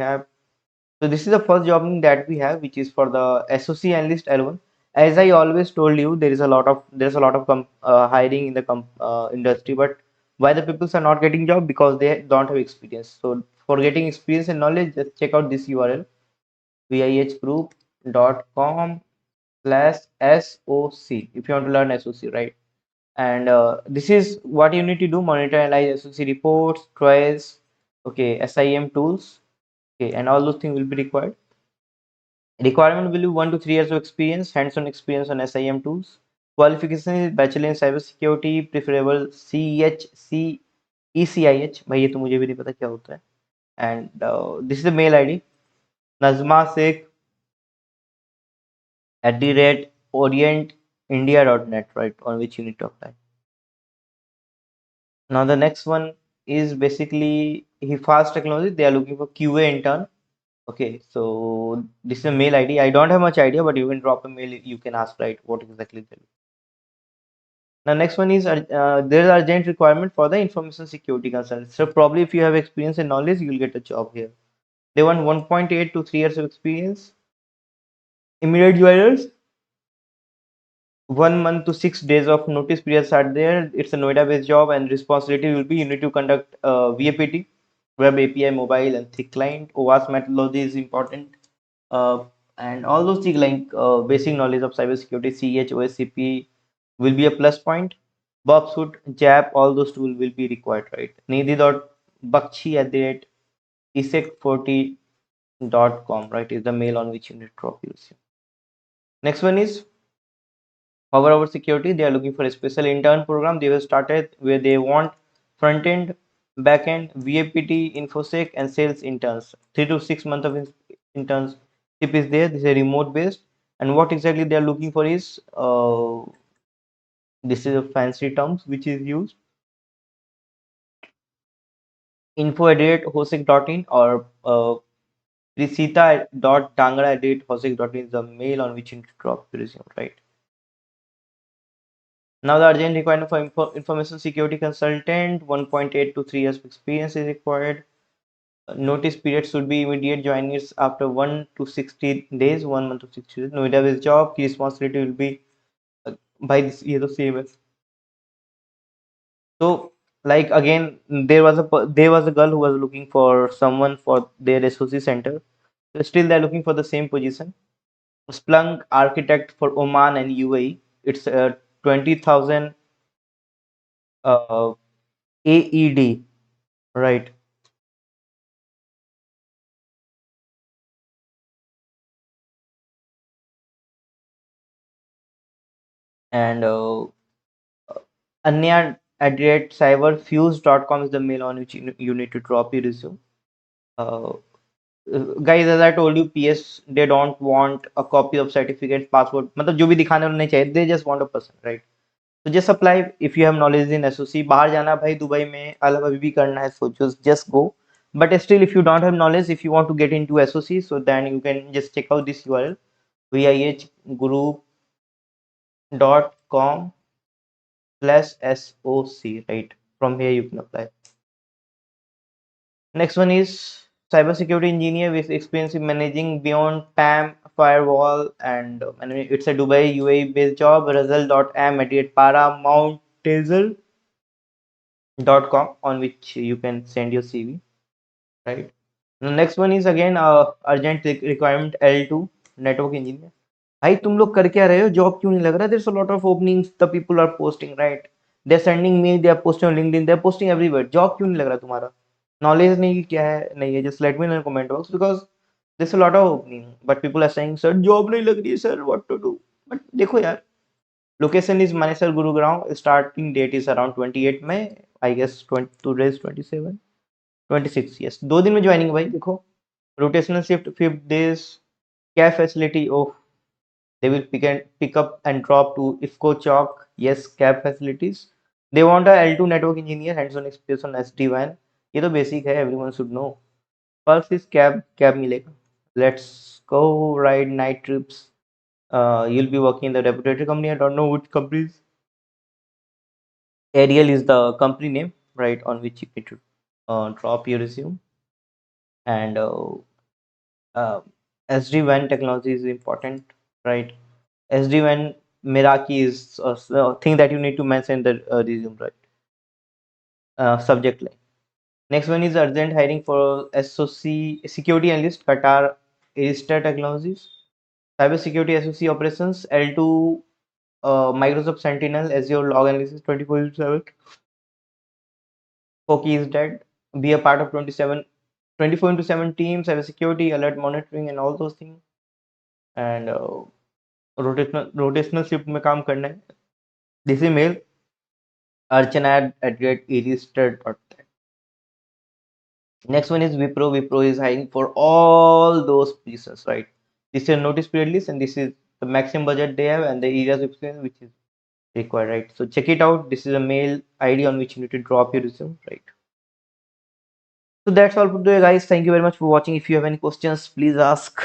have. So this is the first job that we have, which is for the SOC Analyst L1. As I always told you, there's a lot of hiring in the industry, but why the peoples are not getting job? Because they don't have experience. So for getting experience and knowledge, just check out this URL, viehgroup.com/SOC, if you want to learn SOC, right? And this is what you need to do: monitor, analyze SOC reports, trace, okay, SIM tools, okay, and all those things will be required. Requirement will be 1 to 3 years of experience, hands-on experience on SIM tools. Qualification is bachelor in cybersecurity, preferable CEH, ECIH. भाई ये तो मुझे भी नहीं पता क्या होता है. And this is the mail ID, Nazma Sheikh @orientindia.net, right, on which you need to apply. Now the next one is basically fast technology. They are looking for QA intern. Okay, so this is a mail ID. I don't have much idea, but you can drop a mail. You can ask, right, what exactly they. Now next one is there is urgent requirement for the information security consultant. So probably if you have experience and knowledge, you will get a job here. They want 1.8 to 3 years of experience. Immediate joiners. 1 month to 6 days of notice periods are there. It's a Noida-based job, and responsibility will be you need to conduct VAPT, Web API, mobile, and thick client. OWASP methodology is important, and all those things like basic knowledge of cybersecurity, CH, OSCP will be a plus point. Bob suit, JAP, all those tools will be required, right? Nidhi.bakshi@isec40.com, right, is the mail on which you need to drop your resume. Next one is Power over security. They are looking for a special intern program. They have started where they want front end, back end, VAPT, INFOSEC, and sales interns. 3 to 6 months of internship is there. This is a remote based. And what exactly they are looking for is this is a fancy terms which is used. info@hosek.in or prisita.tangra@hosek.in is the mail on which you need to drop your resume, right? Now the urgent requirement for information security consultant, 1.8 to 3 years of experience is required. Notice period should be immediate joiners after 1 to 60 days, 1 month to 60 days. No database job, key responsibility will be by this year the same as. So like again, there was a girl who was looking for someone for their SOC center. So still they're looking for the same position. Splunk Architect for Oman and UAE. It's 20,000 uh, AED, right? And anya@cyberfuse.com is the mail on which you need to drop your resume. Uh, guys, as I told you, PS they don't want a copy of certificate, passport. मतलब जो भी दिखाने उन्हें चाहिए, they just want a person, right? So just apply if you have knowledge in SOC. बाहर जाना भाई Dubai में अल अभी भी करना है, so just go. But still, if you don't have knowledge, if you want to get into SOC, so then you can just check out this URL, viehgroup.com/SOC, right? From here you can apply. Next one is cybersecurity engineer with experience in managing beyond PAM, firewall, and it's a Dubai UAE based job. Result.am@paramountazl.com on which you can send your CV, right? The next one is again urgent requirement L2 network engineer. भाई तुम लोग कर क्या रहे हो? Job क्यों नहीं लग रहा? There's a lot of openings the people are posting, right? They're sending me, they are posting on LinkedIn, they're posting everywhere. Job क्यों नहीं लग रहा तुम्हारा? नॉलेज नहीं क्या है नहीं है? Just let me know in comment box because there's a lot of opening, but people are saying sir job नहीं लग रही है sir, what to do? But देखो यार, location is Manesar Gurugram. Starting date is around 28 May. I guess today is 27, 26. Yes, 2 दिन में joining भाई. देखो rotational shift 5 days. क्या facility? Oh, they will pick up and drop to IFCO Chalk. Yes, cab facilities. They want a L2 network engineer, hands-on experience on SD-WAN. ये तो basic है, everyone should know. First is cab मिलेगा. Let's go ride night trips. You'll be working in the reputed company. I don't know which companies. Ariel is the company name, right, on which you need to drop your resume. And uh, SD-WAN technology is important, right? SD-WAN Meraki is a thing that you need to mention in the resume, right? Subject line. Next one is urgent hiring for SOC Security Analyst, Qatar Arista Technologies. Cybersecurity SOC Operations, L2, Microsoft Sentinel, Azure Log Analysis 24/7. Foki is dead. Be a part of 24/7 team, cybersecurity, alert monitoring, and all those things. And rotational shift में काम करना है. This email archanad@eristed.net. Next one is Wipro. Wipro is hiring for all those positions, right? This is a notice period list, and this is the maximum budget they have and the areas of experience which is required, right? So check it out. This is a mail ID on which you need to drop your resume, right? So that's all for today, guys. Thank you very much for watching. If you have any questions, please ask.